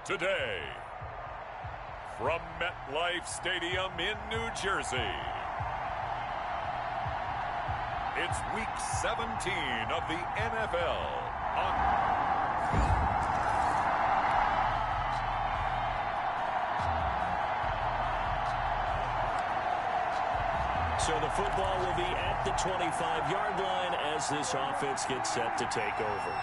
Today, from MetLife Stadium in New Jersey, it's Week 17 of the NFL. So the football will be at the 25-yard line as this offense gets set to take over.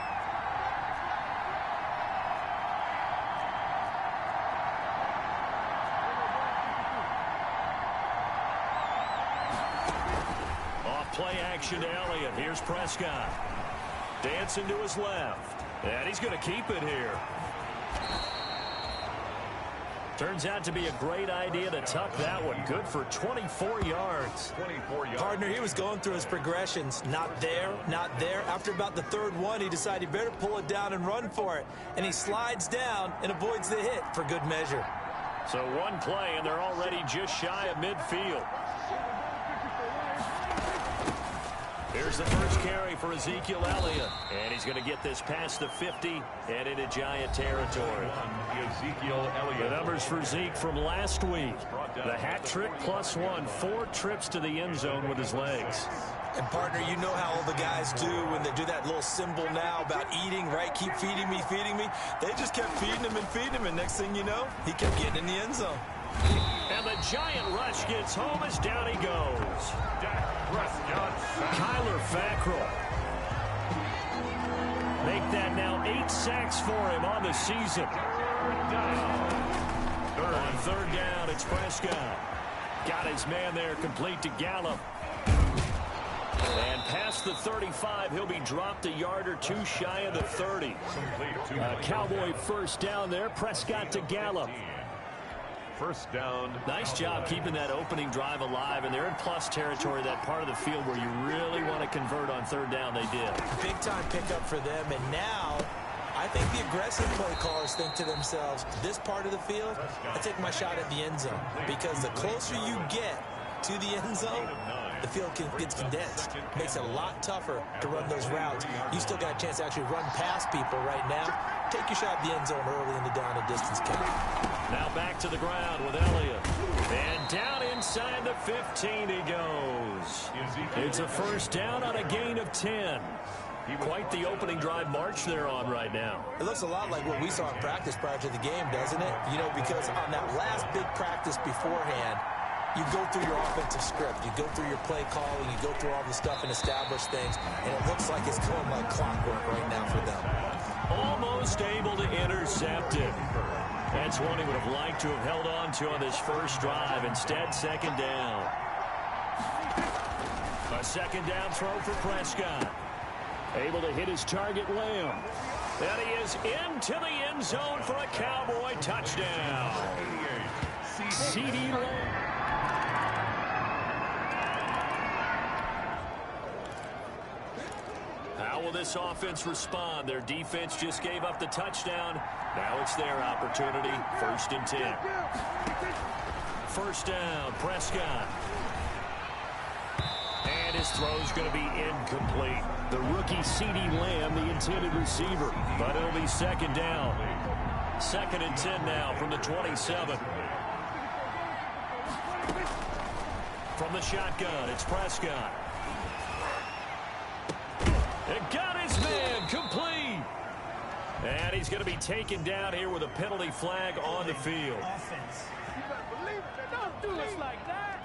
Play action to Elliott. Here's Prescott. Dancing to his left. And he's going to keep it here. Turns out to be a great idea to tuck that one. Good for 24 yards. Partner, he was going through his progressions. Not there, not there. After about the third one, he decided he better pull it down and run for it. And he slides down and avoids the hit for good measure. So one play, and they're already just shy of midfield. Here's the first carry for Ezekiel Elliott. And he's going to get this past the 50 and into Giant territory. Ezekiel Elliott. The numbers for Zeke from last week. The hat trick +1. 4 trips to the end zone with his legs. And, partner, you know how all the guys do when they do that little symbol now about eating, right? Keep feeding me, feeding me. They just kept feeding him and feeding him. And next thing you know, he kept getting in the end zone. And the giant rush gets home as down he goes. Kyler Fackrell. Make that now 8 sacks for him on the season. On third down, it's Prescott. Got his man there, complete to Gallup. And past the 35, he'll be dropped a yard or two shy of the 30. Cowboy first down there, Prescott to Gallup. First down. Nice job keeping that opening drive alive, and they're in plus territory, that part of the field where you really want to convert on third down. They did. Big time pickup for them, and now I think the aggressive play callers think to themselves, this part of the field, I take my shot at the end zone, because the closer you get to the end zone, the field gets condensed. Makes it a lot tougher to run those routes. You still got a chance to actually run past people right now. Take your shot at the end zone early in the down and distance count. Now back to the ground with Elliott. And down inside the 15 he goes. It's a first down on a gain of 10. Quite the opening drive march they're on right now. It looks a lot like what we saw in practice prior to the game, doesn't it? You know, because on that last big practice beforehand, you go through your offensive script. You go through your play calling. You go through all the stuff and establish things. And it looks like it's going like clockwork right now for them. Almost able to intercept it. That's one he would have liked to have held on to on this first drive. Instead, second down. A second down throw for Prescott. Able to hit his target, Lamb. And he is into the end zone for a Cowboy touchdown. CeeDee Lamb. How will this offense respond? Their defense just gave up the touchdown. Now it's their opportunity. 1st and 10. First down, Prescott. And his throw's going to be incomplete. The rookie CeeDee Lamb, the intended receiver. But it'll be second down. 2nd and 10 now from the 27. From the shotgun, it's Prescott. And got his man complete. And he's going to be taken down here with a penalty flag on the field. Don't do us like that.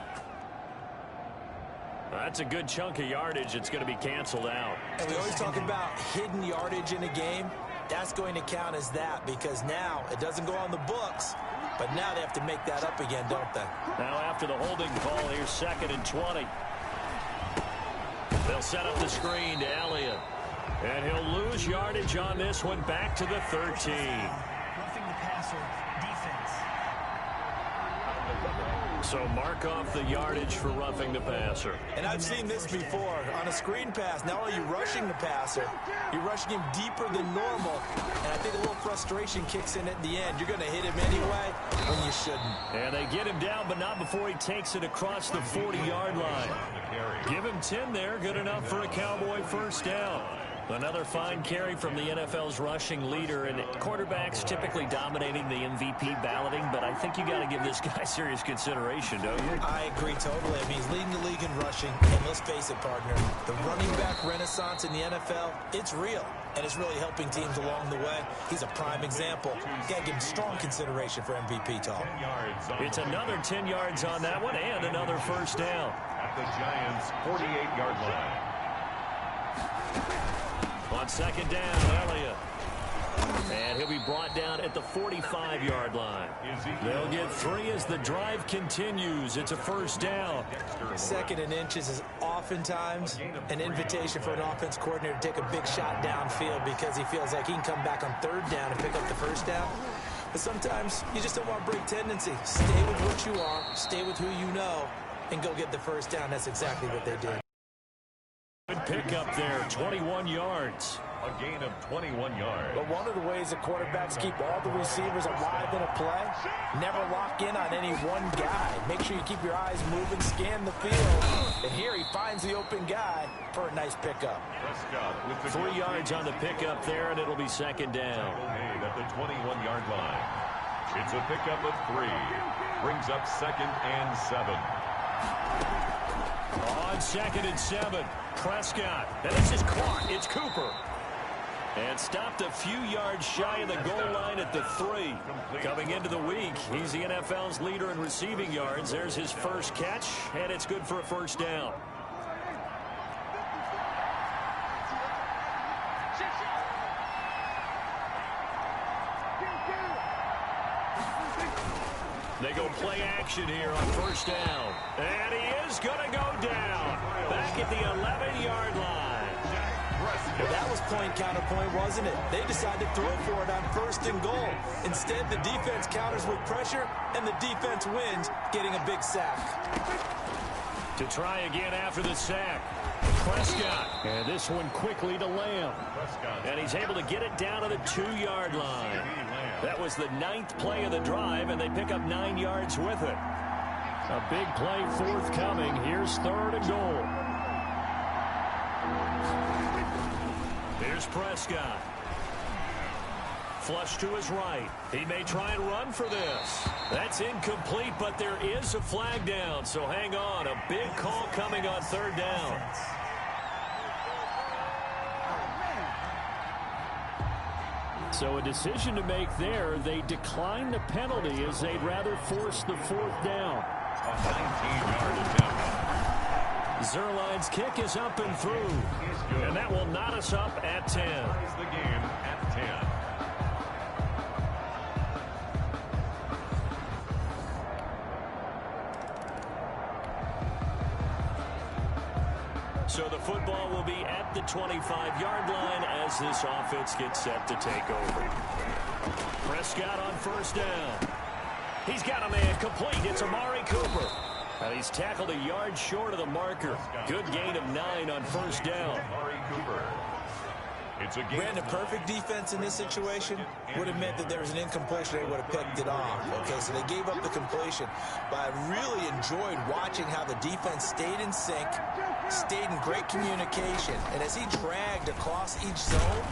That's a good chunk of yardage. It's going to be canceled out. And we always talk about hidden yardage in a game. That's going to count as that, because now it doesn't go on the books, but now they have to make that up again, don't they? Now after the holding call, here's 2nd and 20. They'll set up the screen to Elliott. And he'll lose yardage on this one, back to the 13. Roughing the passer defense. So mark off the yardage for roughing the passer. And I've seen this before. On a screen pass, not only are you rushing the passer, you're rushing him deeper than normal. And I think a little frustration kicks in at the end. You're going to hit him anyway when you shouldn't. And they get him down, but not before he takes it across the 40-yard line. Give him 10 there. Good enough for a Cowboy first down. Another fine carry from the NFL's rushing leader, and quarterbacks typically dominating the MVP balloting, but I think you got to give this guy serious consideration, don't you? I agree totally. I mean, he's leading the league in rushing, and let's face it, partner, the running back renaissance in the NFL, it's real, and it's really helping teams along the way. He's a prime example. Got to give him strong consideration for MVP talk. It's another 10 yards on that one, and another first down. At the Giants' 48-yard line. On second down, Elliott. And he'll be brought down at the 45-yard line. They'll get 3 as the drive continues. It's a first down. Second and inches is oftentimes an invitation for an offense coordinator to take a big shot downfield because he feels like he can come back on third down and pick up the first down. But sometimes you just don't want to break tendency. Stay with what you are, stay with who you know, and go get the first down. That's exactly what they did. Good pickup there, 21 yards. A gain of 21 yards. But one of the ways that quarterbacks keep all the receivers alive in a play, never lock in on any one guy. Make sure you keep your eyes moving, scan the field. And here he finds the open guy for a nice pickup. 3 yards on the pickup there, and it'll be second down. At the 21-yard line. It's a pickup of 3. Brings up second and 7. On second and 7, Prescott. And this is caught. It's Cooper. And stopped a few yards shy of the goal line at the 3. Coming into the week, he's the NFL's leader in receiving yards. There's his first catch, and it's good for a first down. They go play action here on first down. And he is going to go down. Back at the 11-yard line. Well, that was point counterpoint, wasn't it? They decided to throw for it on first and goal. Instead, the defense counters with pressure, and the defense wins, getting a big sack. To try again after the sack. Prescott. And this one quickly to Lamb. And he's able to get it down to the 2-yard line. That was the 9th play of the drive, and they pick up 9 yards with it. A big play forthcoming. Here's third and goal. Here's Prescott. Flush to his right. He may try and run for this. That's incomplete, but there is a flag down, so hang on. A big call coming on third down. So a decision to make there. They decline the penalty as they'd rather force the fourth down. A 19-yard attempt. Zerline's kick is up and through. And that will knot us up at 10. Ties the game at 10. So the football will be at the 25-yard line as this offense gets set to take over. Prescott on first down. He's got a man complete. It's Amari Cooper. And he's tackled a yard short of the marker. Good gain of 9 on first down. Amari Cooper. It's a Brandon, perfect defense in this situation would have meant that there was an incompletion. They would have picked it off. Okay, so they gave up the completion. But I really enjoyed watching how the defense stayed in sync, stayed in great communication. And as he dragged across each zone,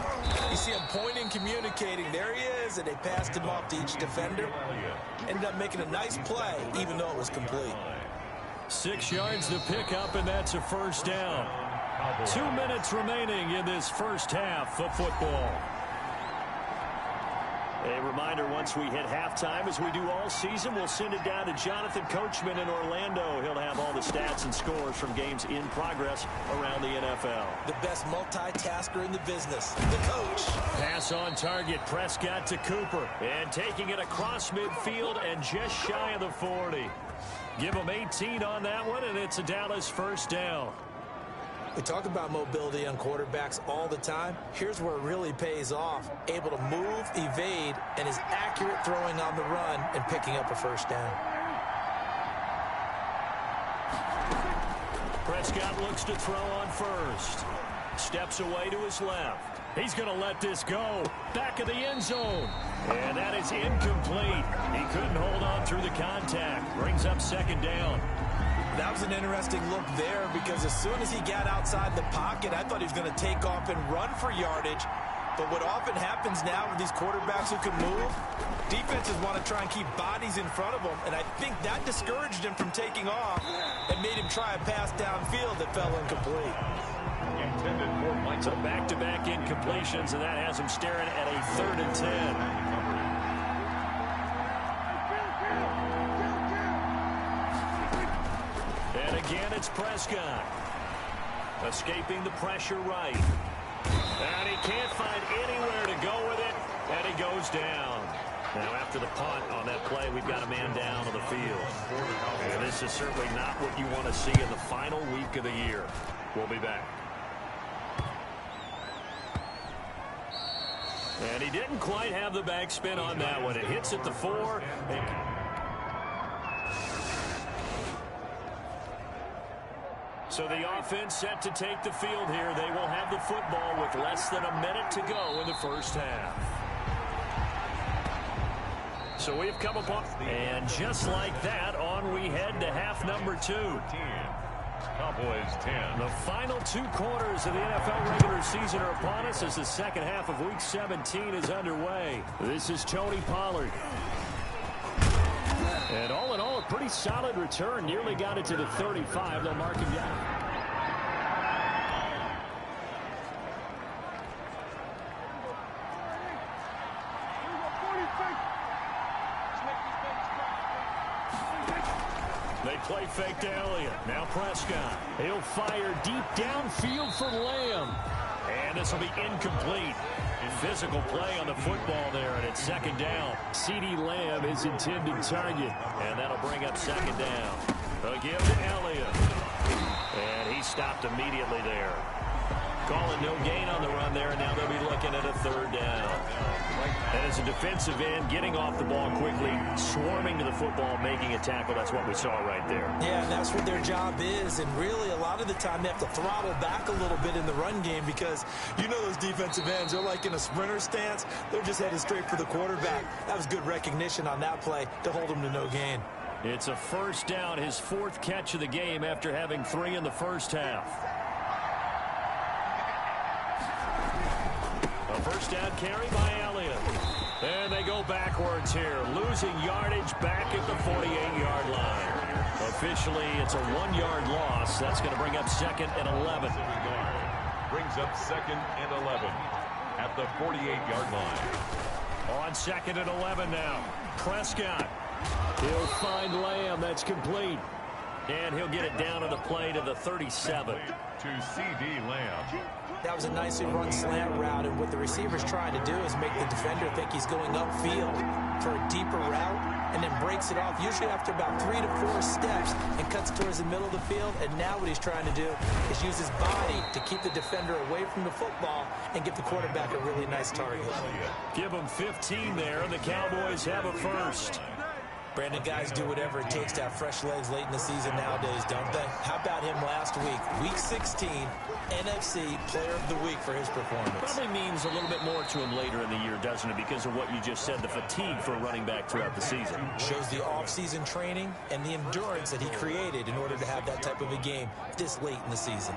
you see him pointing, communicating. There he is, and they passed him off to each defender. Ended up making a nice play, even though it was complete. 6 yards to pick up, and that's a first down. 2 minutes remaining in this first half of football. A reminder, once we hit halftime, as we do all season, we'll send it down to Jonathan Coachman in Orlando. He'll have all the stats and scores from games in progress around the NFL. The best multitasker in the business, the coach. Pass on target, Prescott to Cooper. And taking it across midfield and just shy of the 40. Give him 18 on that one, and it's a Dallas first down. We talk about mobility on quarterbacks all the time. Here's where it really pays off. Able to move, evade, and is accurate throwing on the run and picking up a first down. Prescott looks to throw on first. Steps away to his left. He's going to let this go. Back of the end zone. And that is incomplete. He couldn't hold on through the contact. Brings up second down. That was an interesting look there because as soon as he got outside the pocket, I thought he was going to take off and run for yardage. But what often happens now with these quarterbacks who can move, defenses want to try and keep bodies in front of them, and I think that discouraged him from taking off and made him try a pass downfield that fell incomplete. So back-to-back incompletions, and that has him staring at a 3rd and 10. And again, it's Prescott. Escaping the pressure right. And he can't find anywhere to go with it, and he goes down. Now, after the punt on that play, we've got a man down on the field. And this is certainly not what you want to see in the final week of the year. We'll be back. And he didn't quite have the backspin on that one. It hits at the 4. So the offense set to take the field here. They will have the football with less than a minute to go in the first half. So we've come upon, and just like that, on we head to half number 2. Cowboys 10. The final 2 quarters of the NFL regular season are upon us as the second half of Week 17 is underway. This is Tony Pollard. And all in all, a pretty solid return. Nearly got it to the 35. They'll mark him down. They play fake to Elliott. Now Prescott. He'll fire deep downfield for Lamb. And this will be incomplete. Physical play on the football there, and it's 2nd down. CeeDee Lamb is intended target, and that'll bring up 2nd down. Again to Elliott. And he stopped immediately there. Calling no gain on the run there, and now they'll be looking at a 3rd down. And as a defensive end, getting off the ball quickly, swarming to the football, making a tackle, that's what we saw right there. Yeah, and that's what their job is, and really a lot of the time they have to throttle back a little bit in the run game because you know those defensive ends, they're like in a sprinter stance. They're just headed straight for the quarterback. That was good recognition on that play to hold him to no gain. It's a 1st down, his 4th catch of the game after having 3 in the first half. A 1st down carry by Elliott. And they go backwards here, losing yardage back at the 48-yard line. Officially, it's a 1-yard loss. That's going to bring up 2nd and 11. Brings up 2nd and 11 at the 48-yard line. On 2nd and 11 now. Prescott. He'll find Lamb. That's complete. And he'll get it down on the play to the 37. To CeeDee Lamb. That was a nicely run slant route, and what the receiver's trying to do is make the defender think he's going upfield for a deeper route, and then breaks it off, usually after about 3 to 4 steps, and cuts towards the middle of the field. And now what he's trying to do is use his body to keep the defender away from the football and give the quarterback a really nice target. Give him 15 there, and the Cowboys have a 1st. Brandon, guys do whatever it takes to have fresh legs late in the season nowadays, don't they? How about him last week? Week 16, NFC Player of the Week for his performance. Probably means a little bit more to him later in the year, doesn't it? Because of what you just said, the fatigue for a running back throughout the season. Shows the off-season training and the endurance that he created in order to have that type of a game this late in the season.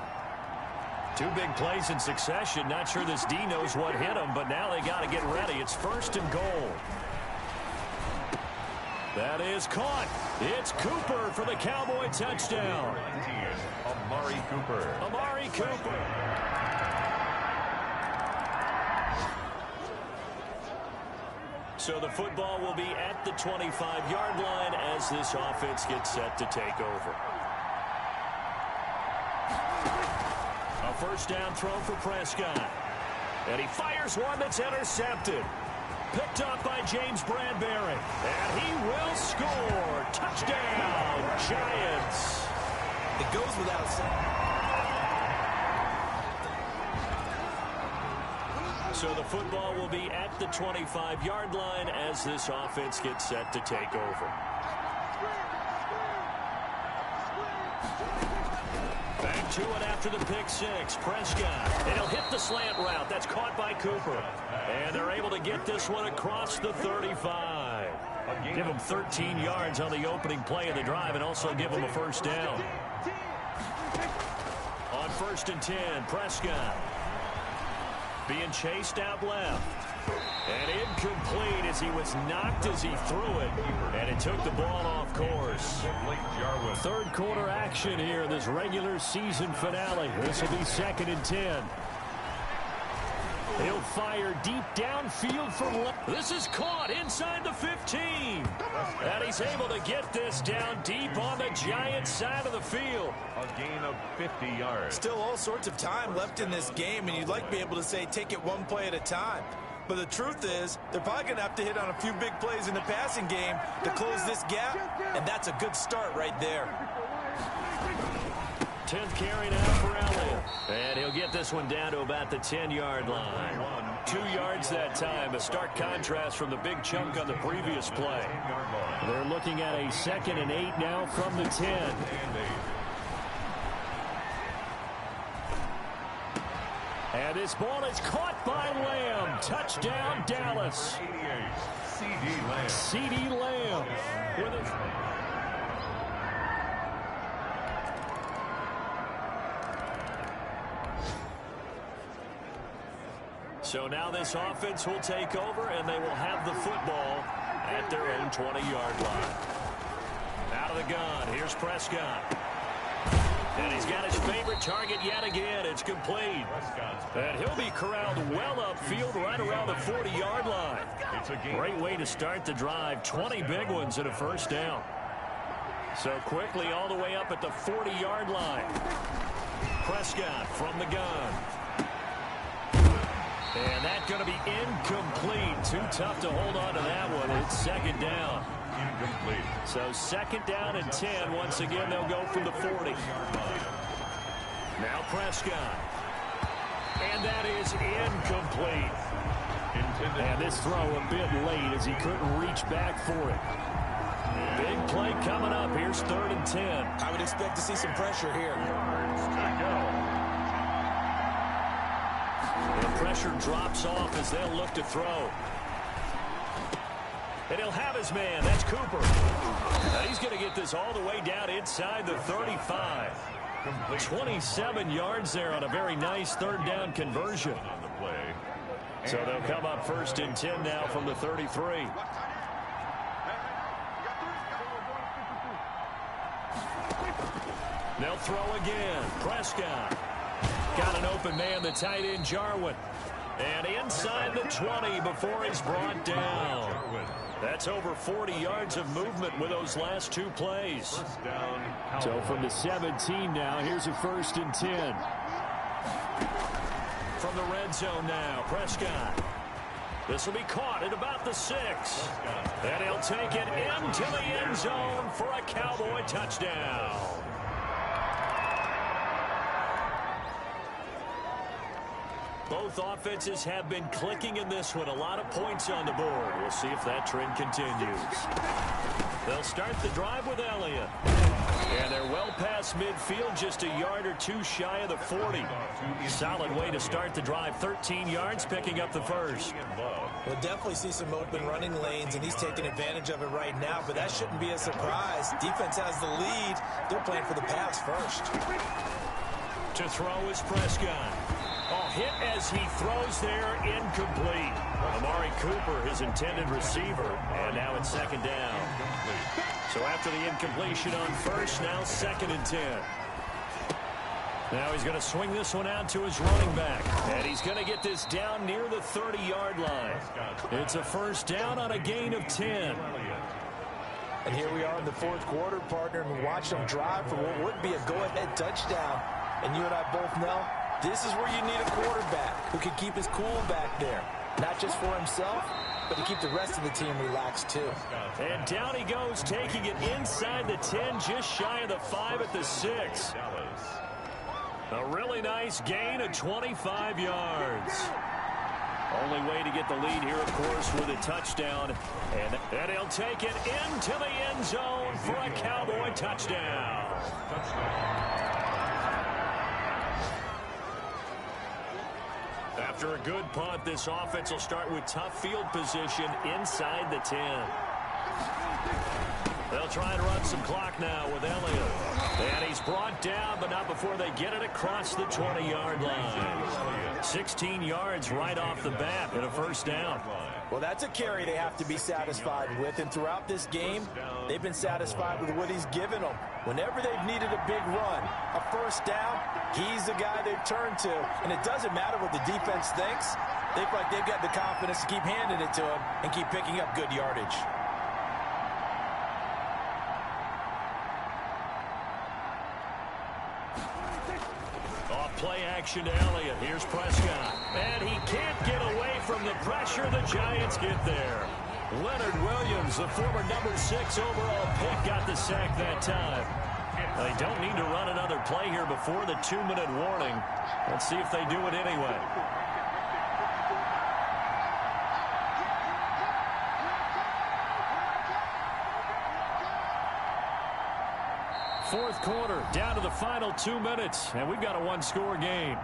2 big plays in succession. Not sure this D knows what hit him, but now they got to get ready. It's 1st and goal. That is caught. It's Cooper for the Cowboy touchdown. Amari Cooper. Amari Cooper. So the football will be at the 25-yard line as this offense gets set to take over. A 1st down throw for Prescott. And he fires one that's intercepted. Picked up by James Bradbury. And he will score. Touchdown, Giants. It goes without saying. So the football will be at the 25-yard line as this offense gets set to take over. Back to it after the pick 6. Prescott. And he'll hit the slant route. That's caught by Cooper. And they're able to get this one across the 35. Give him 13 yards on the opening play of the drive and also give him a first down. On 1st and 10, Prescott. Being chased out left. And incomplete as he was knocked as he threw it. And it took the ball off course. Third quarter action here in this regular season finale. This will be 2nd and 10. He'll fire deep downfield from left. This is caught inside the 15. And he's able to get this down deep on the Giants side of the field. A gain of 50 yards. Still all sorts of time left in this game, and you'd like to be able to say take it one play at a time. But the truth is, they're probably going to have to hit on a few big plays in the passing game to close this gap, and that's a good start right there. 10th carry now for Elliott. And he'll get this one down to about the 10-yard line. 2 yards that time, a stark contrast from the big chunk on the previous play. They're looking at a 2nd and 8 now from the 10. And this ball is caught by Lamb. Touchdown, Dallas. C.D. Lamb. With his... So now this offense will take over, and they will have the football at their own 20-yard line. Out of the gun, here's Prescott. And he's got his favorite target yet again. It's complete. And he'll be corralled well upfield right around the 40-yard line. Great way to start the drive. 20 big ones and a first down. So quickly all the way up at the 40-yard line. Prescott from the gun. And that's going to be incomplete. Too tough to hold on to that one. It's 2nd down. Incomplete. So 2nd down and 10. Once again, they'll go from the 40. Now Prescott. And that is incomplete. And this throw a bit late as he couldn't reach back for it. Big play coming up. Here's 3rd and 10. I would expect to see some pressure here. The pressure drops off as they'll look to throw. And he'll have his man. That's Cooper. Now he's going to get this all the way down inside the 35. 27 yards there on a very nice 3rd down conversion. So they'll come up 1st and 10 now from the 33. They'll throw again. Prescott. Got an open man, the tight end, Jarwin. And inside the 20 before he's brought down. That's over 40 yards of movement with those last 2 plays. So from the 17 now, here's a 1st and 10. From the red zone now, Prescott. This will be caught at about the 6. And he'll take it into the end zone for a Cowboy touchdown. Both offenses have been clicking in this one. A lot of points on the board. We'll see if that trend continues. They'll start the drive with Elliott. And they're well past midfield, just a yard or 2 shy of the 40. Solid way to start the drive. 13 yards, picking up the first. We'll definitely see some open running lanes, and he's taking advantage of it right now, but that shouldn't be a surprise. Defense has the lead. They're playing for the pass first. To throw is Prescott. Oh, hit as he throws there, incomplete. Amari Cooper, his intended receiver, and now it's 2nd down. So after the incompletion on 1st, now 2nd and 10. Now he's going to swing this one out to his running back, and he's going to get this down near the 30-yard line. It's a 1st down on a gain of 10. And here we are in the 4th quarter, partner, and watch them drive for what would be a go-ahead touchdown. And you and I both know this is where you need a quarterback who can keep his cool back there. Not just for himself, but to keep the rest of the team relaxed too. And down he goes, taking it inside the 10, just shy of the 5 at the 6. A really nice gain of 25 yards. Only way to get the lead here, of course, with a touchdown. And he'll take it into the end zone for a Cowboy touchdown. After a good punt, this offense will start with tough field position inside the 10. They'll try and run some clock now with Elliott. And he's brought down, but not before they get it across the 20-yard line. 16 yards right off the bat and a first down. Well, that's a carry they have to be satisfied with, and throughout this game, they've been satisfied with what he's given them. Whenever they've needed a big run, a first down, he's the guy they've turned to, and it doesn't matter what the defense thinks. They feel like they've got the confidence to keep handing it to him and keep picking up good yardage. Play action to Elliott. Here's Prescott. And he can't get away from the pressure. The Giants get there. Leonard Williams, the former number 6 overall pick, got the sack that time. They don't need to run another play here before the 2-minute warning. Let's see if they do it anyway. Fourth quarter, down to the final 2 minutes, and we've got a one-score game.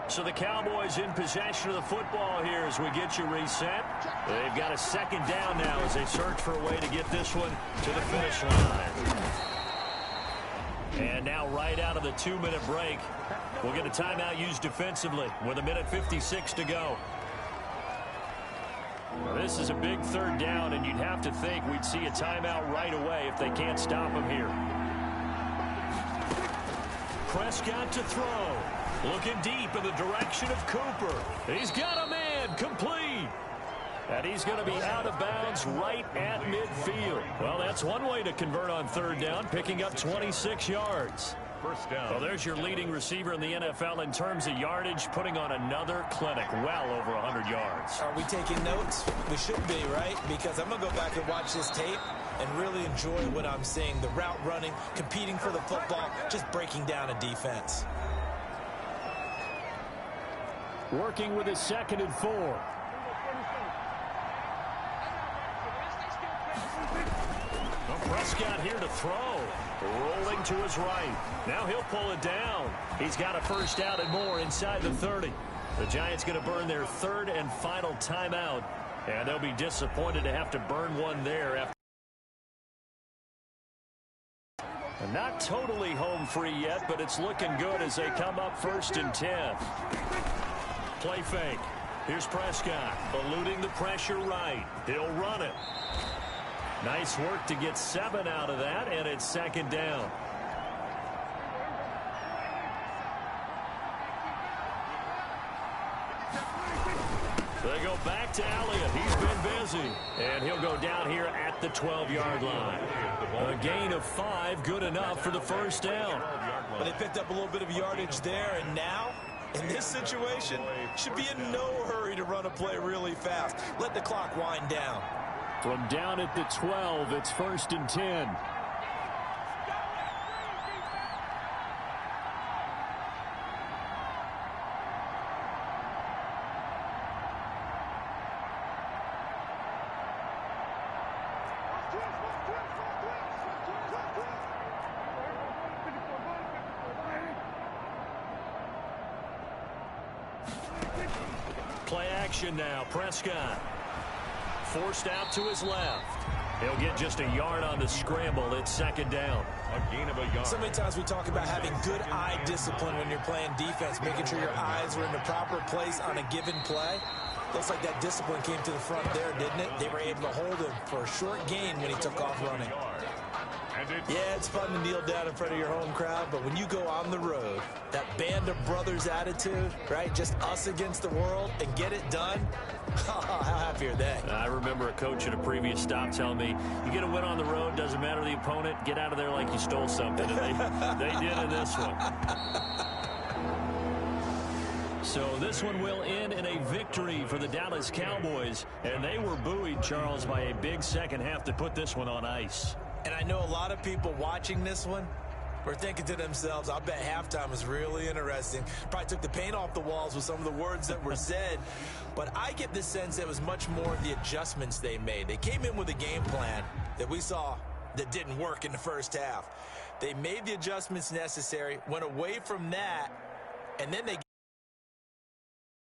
So the Cowboys in possession of the football here as we get you reset. They've got a second down now as they search for a way to get this one to the finish line. And now right out of the 2-minute break, we'll get a timeout used defensively with 1:56 to go. This is a big third down, and you'd have to think we'd see a timeout right away if they can't stop him here. Prescott to throw. Looking deep in the direction of Cooper. He's got a man complete. And he's going to be out of bounds right at midfield. Well, that's one way to convert on third down, picking up 26 yards. First down. Well, there's your leading receiver in the NFL in terms of yardage, putting on another clinic, well over 100 yards. Are we taking notes? We should be, right? Because I'm going to go back and watch this tape and really enjoy what I'm seeing. The route running, competing for the football, just breaking down a defense. Working with his 2nd and 4. Prescott here to throw. Rolling to his right. Now he'll pull it down. He's got a first down and more inside the 30. The Giants going to burn their 3rd and final timeout. And they'll be disappointed to have to burn one there after. Not totally home free yet, but it's looking good as they come up 1st and 10. Play fake. Here's Prescott, eluding the pressure right. He'll run it. Nice work to get 7 out of that, and it's 2nd down. They go back to Elliott. He's been busy. And he'll go down here at the 12-yard line. A gain of 5, good enough for the first down. Well, they picked up a little bit of yardage there, and now, in this situation, should be in no hurry to run a play really fast. Let the clock wind down. From down at the 12, it's 1st and 10. Play action now. Prescott forced out to his left. He'll get just a yard on the scramble. It's 2nd down. A gain of a yard. So many times we talk about having good eye discipline when you're playing defense, making sure your eyes are in the proper place on a given play. Looks like that discipline came to the front there, didn't it? They were able to hold him for a short gain when he took off running. Yeah, it's fun to kneel down in front of your home crowd, but when you go on the road, that band of brothers attitude, right? Just us against the world and get it done. How happy are they? I remember a coach at a previous stop telling me, you get a win on the road, doesn't matter the opponent, get out of there like you stole something. And they did in this one. So this one will end in a victory for the Dallas Cowboys. And they were buoyed, Charles, by a big second half to put this one on ice. And I know a lot of people watching this one were thinking to themselves, I bet halftime was really interesting. Probably took the paint off the walls with some of the words that were said. But I get the sense it was much more the adjustments they made. They came in with a game plan that we saw that didn't work in the first half. They made the adjustments necessary, went away from that, and then they